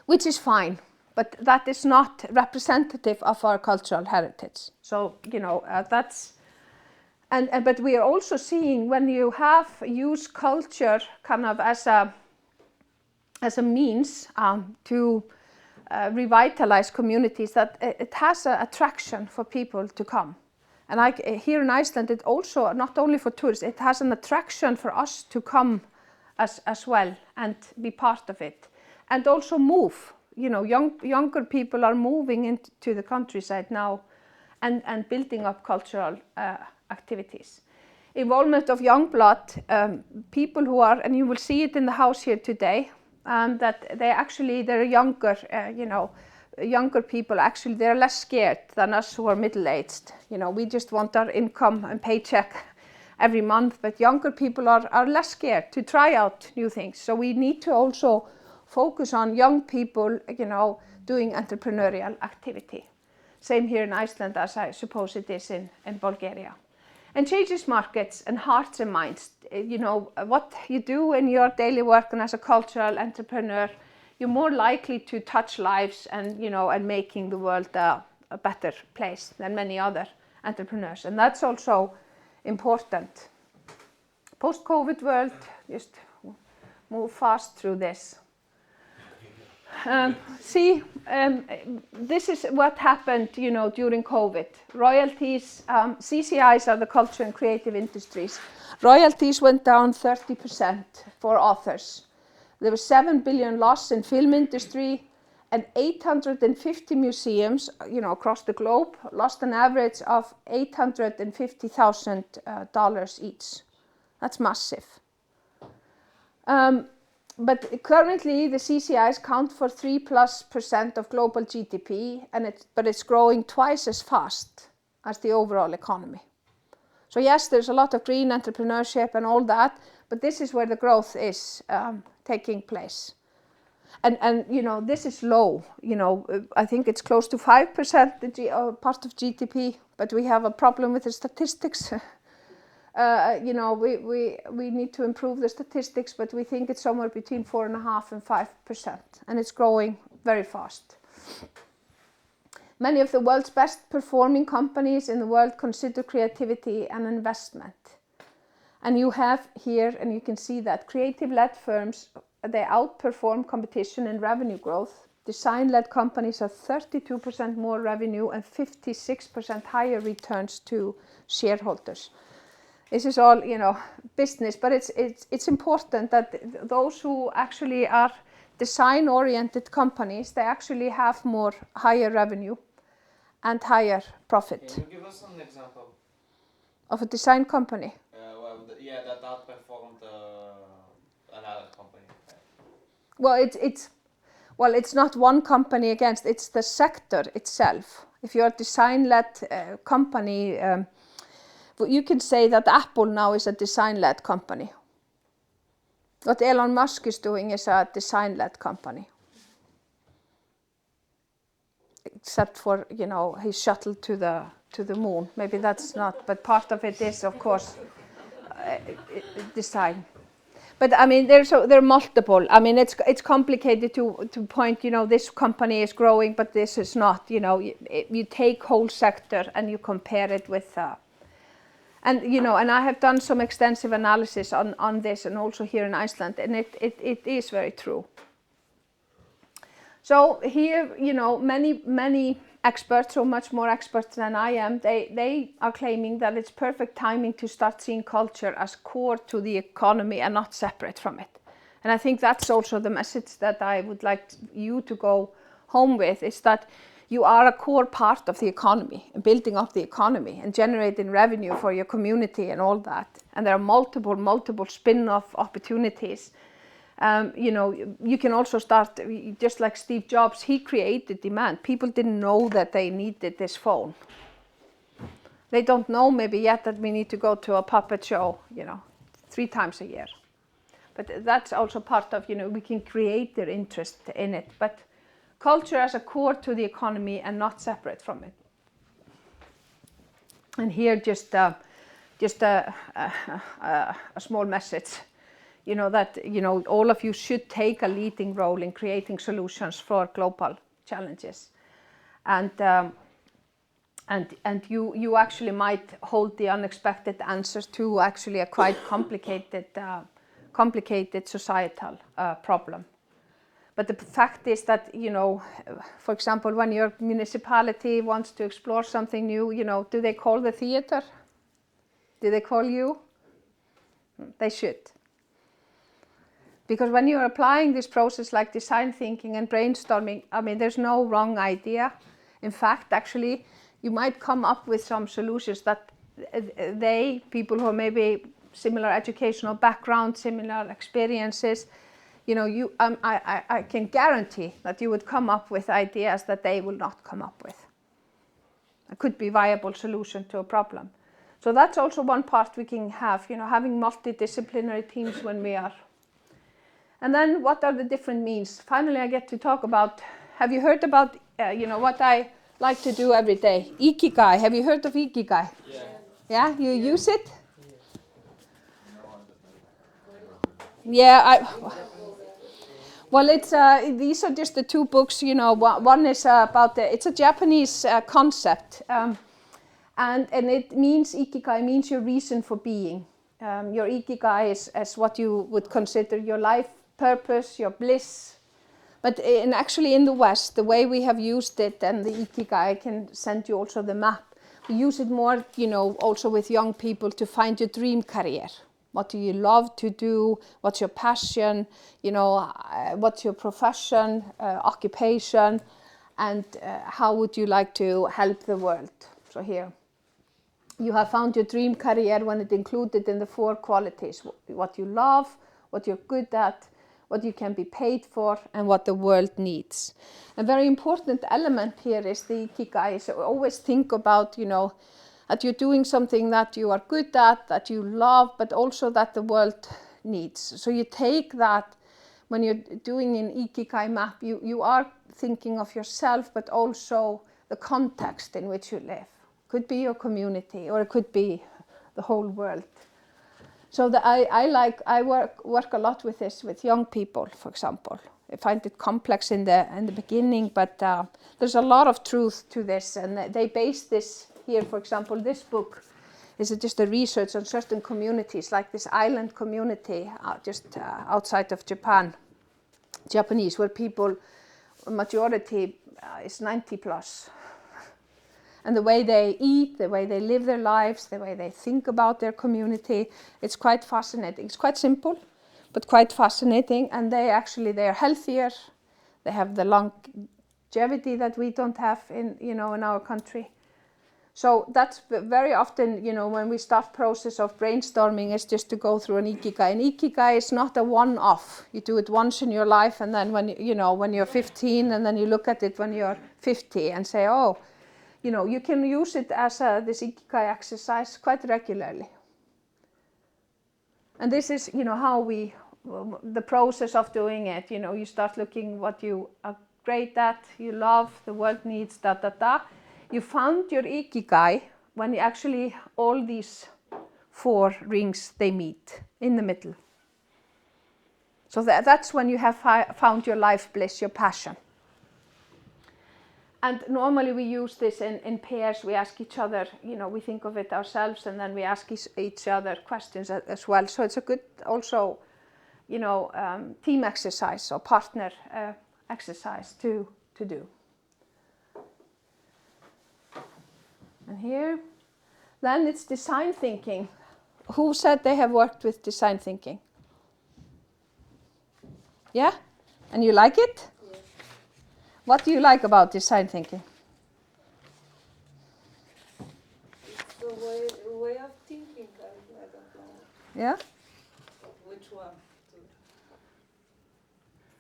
which is fine, but that is not representative of our cultural heritage. So, you know, that's, but we are also seeing when you have used culture kind of as a means to revitalize communities, that it has an attraction for people to come. And here in Iceland, it also, not only for tourists, it has an attraction for us to come as well and be part of it. And also move, you know, younger people are moving into the countryside now and building up cultural activities. Involvement of young blood, people who are, and you will see it in the house here today, that they're younger, you know, younger people actually, they're less scared than us who are middle-aged. You know, we just want our income and paycheck every month, but younger people are less scared to try out new things. So we need to also focus on young people, you know, doing entrepreneurial activity. Same here in Iceland as I suppose it is in Bulgaria. And changes markets and hearts and minds. You know, what you do in your daily work and as a cultural entrepreneur, you're more likely to touch lives and, you know, and making the world a better place than many other entrepreneurs. And that's also important. Post-COVID world, just move fast through this. This is what happened, during COVID. Royalties, CCIs are the culture and creative industries. Royalties went down 30% for authors. There was 7 billion loss in film industry, and 850 museums, across the globe, lost an average of $850,000 each. That's massive. But currently, the CCIs count for 3+% of global GDP, but it's growing twice as fast as the overall economy. So yes, there's a lot of green entrepreneurship and all that, but this is where the growth is taking place. And this is low. I think it's close to 5% part of GDP, but we have a problem with the statistics. We need to improve the statistics, but we think it's somewhere between 4.5% and 5%, and it's growing very fast. Many of the world's best performing companies in the world consider creativity an investment. And you have here, and you can see that creative-led firms, they outperform competition in revenue growth. Design-led companies have 32% more revenue and 56% higher returns to shareholders. This is all, business, but it's important that those who actually are design-oriented companies, they actually have higher revenue and higher profit. Can you give us an example of a design company? That outperformed another company. Well, it's not one company against, it's the sector itself. If you're a design-led company, you can say that Apple now is a design-led company. What Elon Musk is doing is a design-led company. Except for, his shuttle to the moon. Maybe that's not, but part of it is, of course, design. But I mean, there are multiple. I mean, it's complicated to point. This company is growing, but this is not. You take whole sector and you compare it with. And I have done some extensive analysis on this, and also here in Iceland, and it is very true. So here, many experts, so much more experts than I am, they are claiming that it's perfect timing to start seeing culture as core to the economy and not separate from it. And I think that's also the message that I would like you to go home with, is that you are a core part of the economy, and building up the economy and generating revenue for your community and all that. And there are multiple spin-off opportunities. You can also start, just like Steve Jobs, he created demand. People didn't know that they needed this phone. They don't know maybe yet that we need to go to a puppet show, 3 times a year. But that's also part of, we can create their interest in it. But culture as a core to the economy and not separate from it. And here just a small message. That all of you should take a leading role in creating solutions for global challenges, and you actually might hold the unexpected answers to actually a quite complicated societal problem. But the fact is that for example, when your municipality wants to explore something new, do they call the theater? Do they call you? They should. Because when you're applying this process like design thinking and brainstorming, I mean, there's no wrong idea. In fact, actually, you might come up with some solutions that people who are maybe similar educational background, similar experiences, I can guarantee that you would come up with ideas that they will not come up with. It could be a viable solution to a problem. So that's also one part we can have, having multidisciplinary teams when we are. And then what are the different means? Finally, I get to talk about, have you heard about, what I like to do every day? Ikigai. Have you heard of Ikigai? Yeah. Yeah, you use it? Yeah, well, it's these are just the 2 books, one is about, it's a Japanese concept, and it means, Ikigai means your reason for being. Your Ikigai is what you would consider your life purpose, your bliss, But actually in the West, the way we have used it, and the Ikigai, I can send you also the map, we use it more, also with young people to find your dream career. What do you love to do? What's your passion? What's your profession, occupation, and how would you like to help the world? So here, you have found your dream career when it included in the 4 qualities: what you love, what you're good at, what you can be paid for, and what the world needs. A very important element here is the Ikigai. So always think about, that you're doing something that you are good at, that you love, but also that the world needs. So you take that when you're doing an Ikigai map, you are thinking of yourself, but also the context in which you live. Could be your community, or it could be the whole world. So I work a lot with this with young people, for example. I find it complex in the beginning, but there's a lot of truth to this, and they base this here. For example, this book is just a research on certain communities, like this island community just outside of Japanese, where people, majority is 90 plus. And the way they eat, the way they live their lives, the way they think about their community, it's quite fascinating. It's quite simple, but quite fascinating. And they are healthier. They have the longevity that we don't have in our country. So that's very often, when we start process of brainstorming, is just to go through an Ikigai. An Ikigai is not a one-off. You do it once in your life, and then when you're 15, and then you look at it when you're 50 and say, oh, you can use it as this Ikigai exercise quite regularly. And this is, how the process of doing it, you start looking what you are great at, you love, the world needs, You found your Ikigai when actually all these 4 rings, they meet in the middle. So that's when you have found your life bliss, your passion. And normally we use this in pairs. We ask each other, we think of it ourselves, and then we ask each other questions as well. So it's a good also, team exercise or partner exercise to do. And here, then it's design thinking. Who said they have worked with design thinking? Yeah? And you like it? Yes. What do you like about design thinking? It's the way of thinking. I don't know Yeah? which one to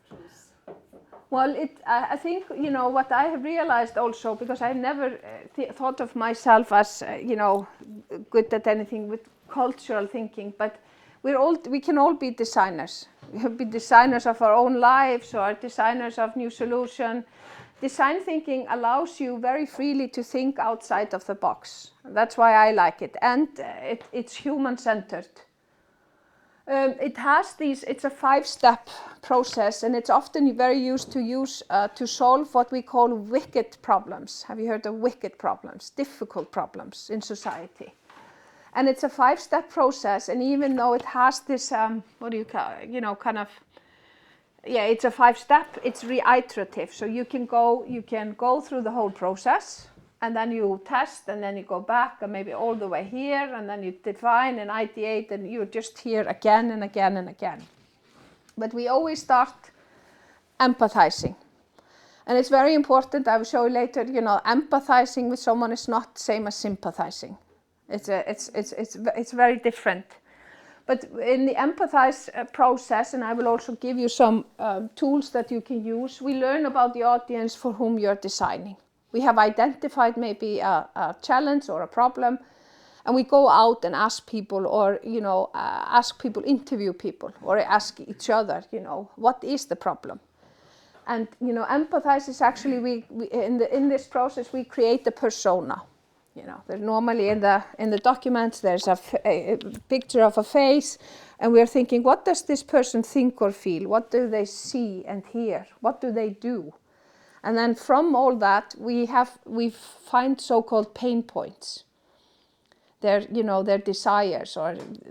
choose. Well, I think, what I have realized also, because I never thought of myself as, good at anything with cultural thinking, but we can all be designers. We can be designers of our own lives, or designers of new solution. Design thinking allows you very freely to think outside of the box. That's why I like it. And it's human-centered. It's a 5-step process, and it's often very used to solve what we call wicked problems. Have you heard of wicked problems? Difficult problems in society. And it's a 5-step process, and even though it has this, it's a 5-step, it's reiterative. So you can go through the whole process, and then you test, and then you go back, and maybe all the way here, and then you define and ideate, and you're just here again and again and again. But we always start empathizing. And it's very important, I will show you later, empathizing with someone is not the same as sympathizing. It's very different. But in the empathize process, and I will also give you some tools that you can use, we learn about the audience for whom you're designing. We have identified maybe a challenge or a problem, and we go out and ask people, or interview people, or ask each other, what is the problem? And empathize is actually we in this process we create a persona. There's normally in the documents there's a picture of a face, and we're thinking, what does this person think or feel? What do they see and hear? What do they do? And then from all that we find so-called pain points. Their desires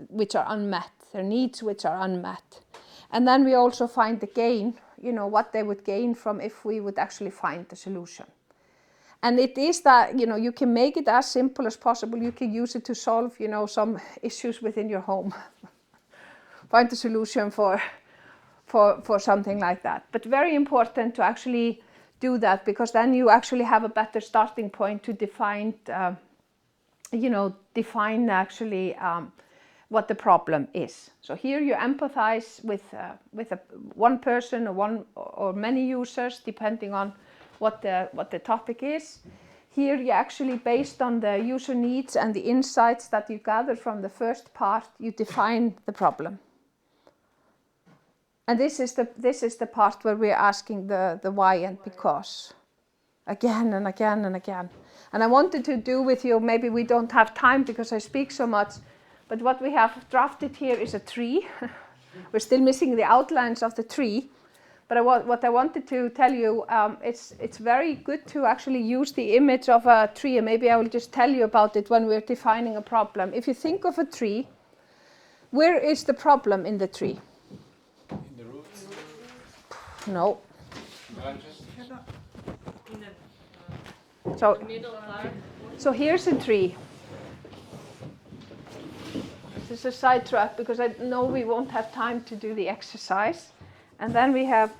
which are unmet, their needs which are unmet. And then we also find the gain, what they would gain from if we would actually find the solution. And it is that, you can make it as simple as possible. You can use it to solve, some issues within your home. Find a solution for something like that. But very important to actually do that, because then you actually have a better starting point to define actually what the problem is. So here you empathize with one person or many users, depending on what the topic is. Here you actually, based on the user needs and the insights that you gather from the first part, you define the problem. And this is the part where we're asking the why and because, again and again and again. And I wanted to do with you, maybe we don't have time because I speak so much, but what we have drafted here is a tree. We're still missing the outlines of the tree, but what I wanted to tell you, it's very good to actually use the image of a tree, and maybe I will just tell you about it when we're defining a problem. If you think of a tree, where is the problem in the tree? In the roots? No. Branches? So here's a tree. This is a sidetrack because I know we won't have time to do the exercise. And then we have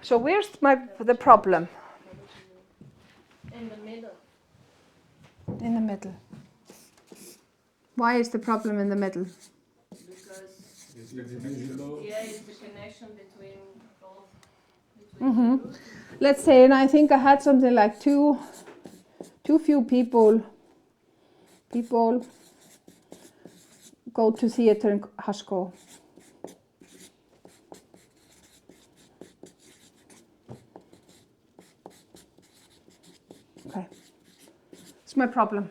so where's the problem? In the middle. In the middle. Why is the problem in the middle? Because It's it's the connection between both. Mm-hmm. Let's say, and I think I had something like too few people go to theater in Haskell. Okay, it's my problem.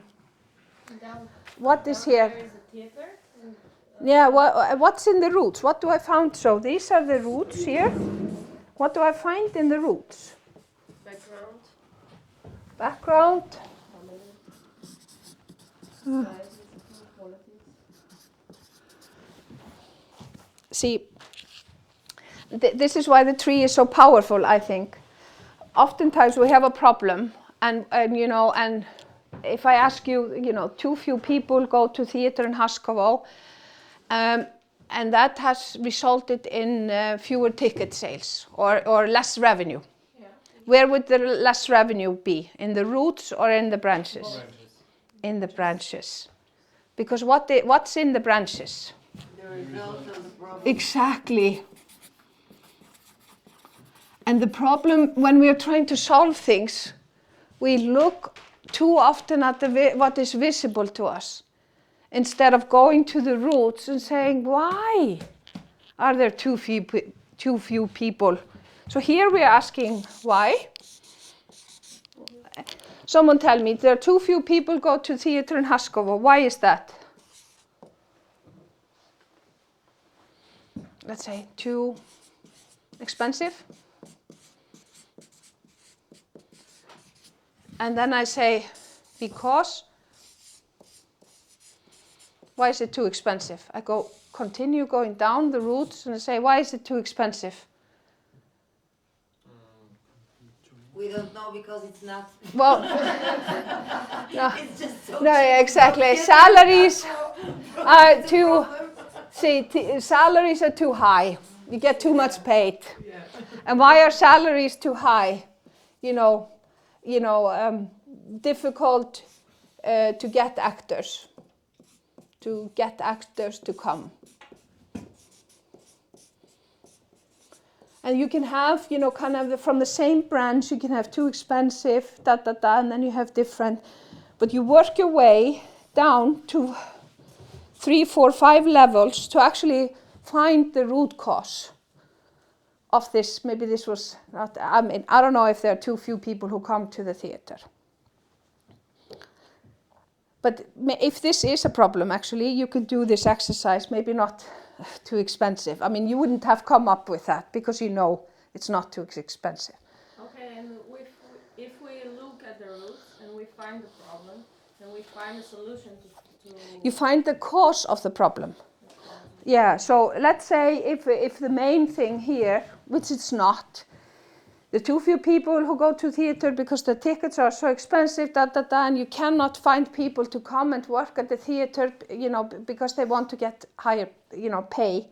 What is here? There is a theater. Yeah, what's in the roots? What do I find? So these are the roots here. What do I find in the roots? Background. See, this is why the tree is so powerful, I think. Oftentimes we have a problem, and if I ask you, too few people go to theater in Haskovo, and that has resulted in fewer ticket sales or less revenue. Yeah. Where would the less revenue be? In the roots or in the branches? branches. In the branches. Because what's in the branches? The result of the problem. Exactly. And the problem when we are trying to solve things, we look too often at what is visible to us, instead of going to the roots and saying, why are there too few people? So here we are asking why. Someone tell me, there are too few people go to theater in Haskovo. Why is that? Let's say too expensive. And then I say, because. Why is it too expensive? I continue going down the routes and I say, why is it too expensive? We don't know because it's not. Well, no, It's just so no, yeah, cheap. exactly. So Salaries are the too. problem. See, salaries are too high. You get too much paid. And why are salaries too high? Difficult to get actors. To get actors to come. And you can have, kind of from the same branch, you can have too expensive, and then you have different. But you work your way down to 3, 4, 5 levels to actually find the root cause of this. Maybe this was not, I don't know if there are too few people who come to the theater. But if this is a problem, actually, you could do this exercise, maybe not too expensive. I mean, you wouldn't have come up with that because it's not too expensive. Okay, and if we look at the roots and we find the problem, then we find a solution You find the cause of the problem. Yeah, so let's say if the main thing here, which it's not, the too few people who go to theater because the tickets are so expensive, and you cannot find people to come and work at the theater, because they want to get higher, pay.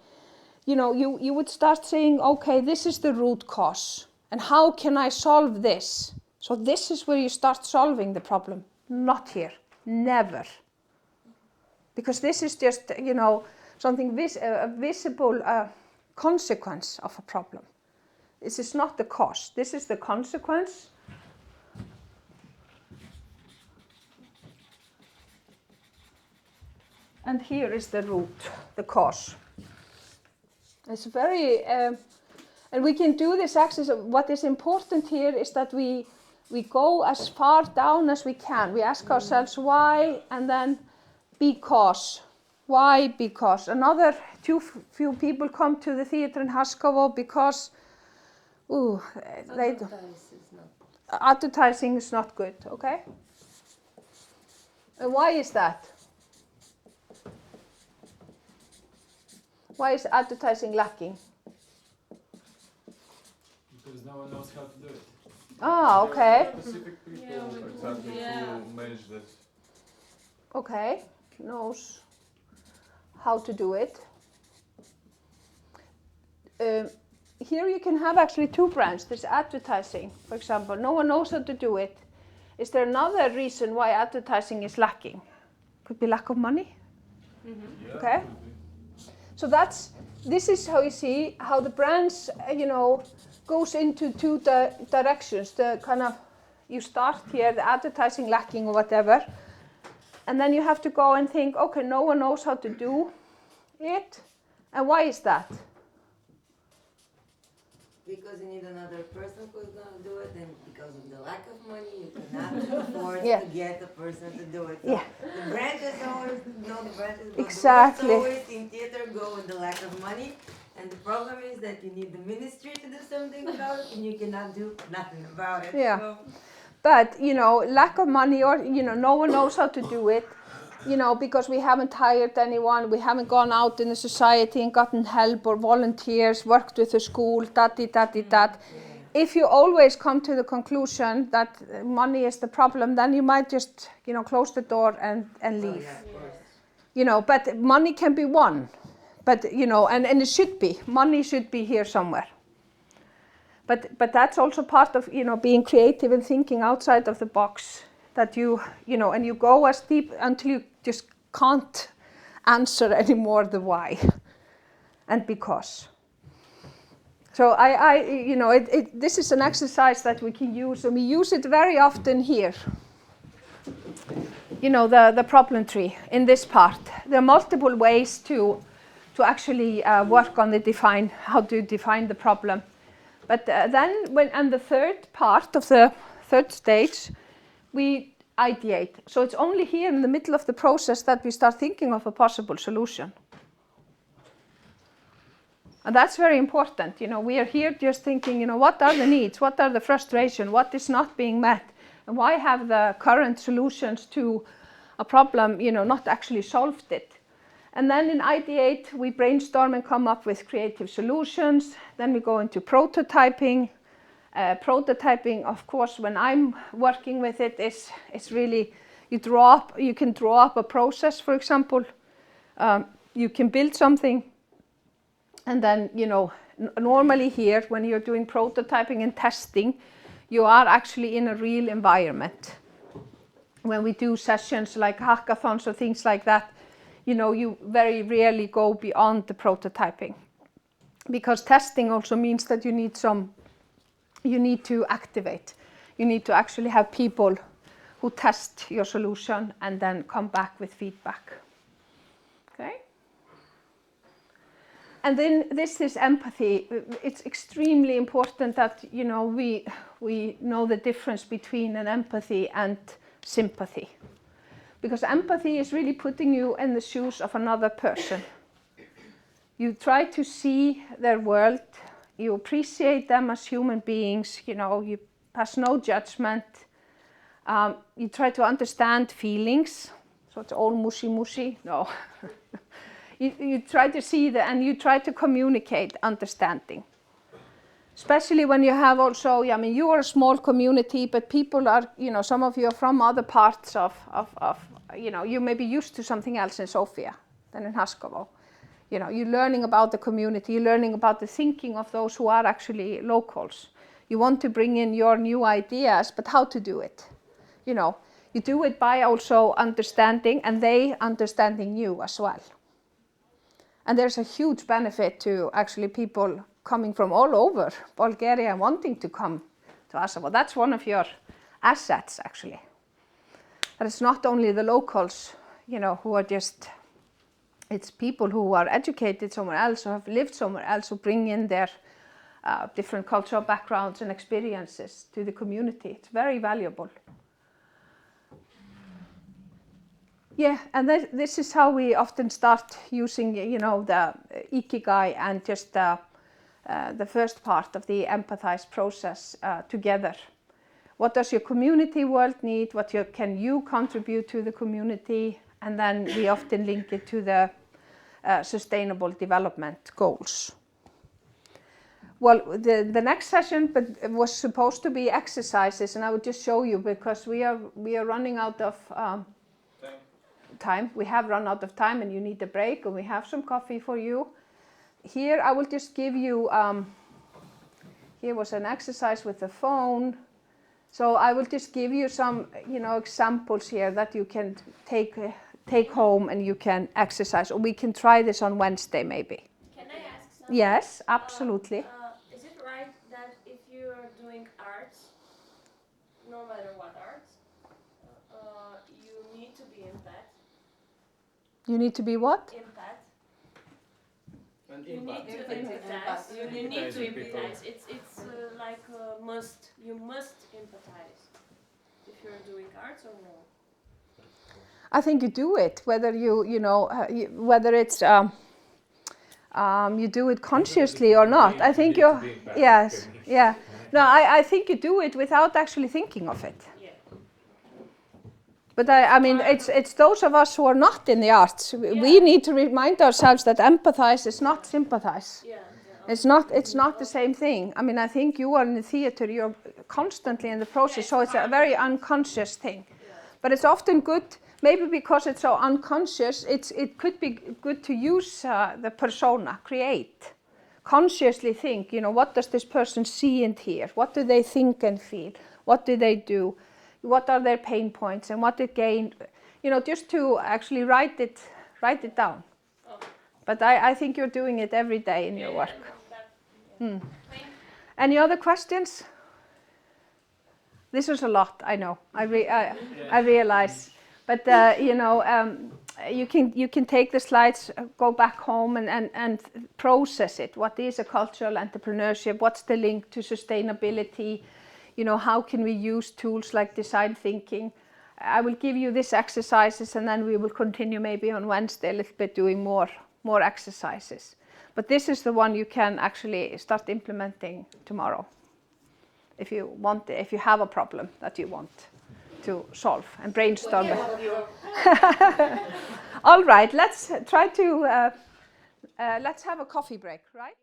You would start saying, okay, this is the root cause, and how can I solve this? So this is where you start solving the problem, not here, never. Because this is just, something a visible consequence of a problem. This is not the cause, this is the consequence. And here is the root, the cause. It's very, and we can do this exercise. What is important here is that we go as far down as we can. We ask ourselves why, and then because. Why? Because. Another too few people come to the theater in Haskovo because advertising is not good, okay? And why is that? Why is advertising lacking? Because no one knows how to do it. Ah, okay. Specific people exactly to manage this. Okay, knows how to do it. Here you can have actually two branches. There's advertising, for example. No one knows how to do it. Is there another reason why advertising is lacking? Could be lack of money. Mm-hmm. Yeah, Okay. So this is how you see how the branch, goes into two directions. The kind of, you start here, the advertising lacking or whatever, and then you have to go and think, okay, no one knows how to do it, and why is that? Because you need another person who's going to do it, and because of the lack of money, you cannot afford Yeah. to get a person to do it. So Yeah. the branches always, the branches go Exactly. the worst always in theater go with the lack of money. And the problem is that you need the ministry to do something about it, and you cannot do nothing about it. Yeah. So, But, lack of money or, no one knows how to do it, because we haven't hired anyone, we haven't gone out in the society and gotten help or volunteers, worked with the school, that. If you always come to the conclusion that money is the problem, then you might just, close the door and leave. yeah, of course. But money can be one. But, and it should be. Money should be here somewhere. But that's also part of, being creative and thinking outside of the box. That and you go as deep until you just can't answer anymore the why and because. So this is an exercise that we can use, and we use it very often here. The problem tree in this part. There are multiple ways to actually work on how to define the problem. But then, the third part of the third stage, we ideate. So it's only here in the middle of the process that we start thinking of a possible solution. And that's very important. We are here just thinking, what are the needs? What are the frustrations? What is not being met? And why have the current solutions to a problem, not actually solved it? And then in ideate, we brainstorm and come up with creative solutions. Then we go into prototyping. Prototyping, of course, when I'm working with it, it's really, you can draw up a process, for example. You can build something. And then, normally here, when you're doing prototyping and testing, you are actually in a real environment. When we do sessions like hackathons or things like that, you very rarely go beyond the prototyping. Because testing also means that you need to activate. You need to actually have people who test your solution and then come back with feedback. Okay? And then this is empathy. It's extremely important that, we know the difference between an empathy and sympathy. Because empathy is really putting you in the shoes of another person. You try to see their world, you appreciate them as human beings, you pass no judgment. You try to understand feelings, so it's all mushy. No. you try to see and you try to communicate understanding. Especially when you have also, I mean, you are a small community, but people are, some of you are from other parts of you may be used to something else in Sofia than in Haskovo. You're learning about the community, you're learning about the thinking of those who are actually locals. You want to bring in your new ideas, but how to do it? You do it by also understanding and they understanding you as well. And there's a huge benefit to actually people coming from all over Bulgaria and wanting to come to Haskovo. That's one of your assets actually. That it's not only the locals, who are just, it's people who are educated somewhere else or have lived somewhere else who bring in their different cultural backgrounds and experiences to the community. It's very valuable. Yeah, and this is how we often start using, the ikigai and just the first part of the empathize process together. What does your community world need? What can you contribute to the community? And then we often link it to the sustainable development goals. Well, the next session was supposed to be exercises, and I would just show you because we are running out of time. We have run out of time, and you need a break, and we have some coffee for you. Here, I will just give you. Here was an exercise with the phone. So I will just give you some, examples here that you can take home and you can exercise. Or we can try this on Wednesday, maybe. Can I ask something? Yes, absolutely. Is it right that if you are doing arts, no matter what arts, you need to be empath? You need to be what? Empath. And You need to impact. empathize. You need to Empathizing people. empathize. It's like a must. You must empathize if you're doing arts or no. I think you do it, whether whether it's you do it consciously or not. I think yes, yeah. No, I think you do it without actually thinking of it. Yeah. But I mean, it's those of us who are not in the arts. We need to remind ourselves that empathize is not sympathize. Yeah. It's not the same thing. I mean, I think you are in the theater, you're constantly in the process, so it's a very unconscious thing. But it's often good, maybe because it's so unconscious, it could be good to use the persona, create. Consciously think, what does this person see and hear? What do they think and feel? What do they do? What are their pain points and what they gain? Just to actually write it down. But I think you're doing it every day in your work. Any other questions? This was a lot, I know. I realize. But you can take the slides, go back home and process it. What is a cultural entrepreneurship? What's the link to sustainability? How can we use tools like design thinking? I will give you these exercises and then we will continue maybe on Wednesday a little bit doing more exercises. But this is the one you can actually start implementing tomorrow. If you have a problem that you want to solve and brainstorm it. All right, let's try to, let's have a coffee break, right?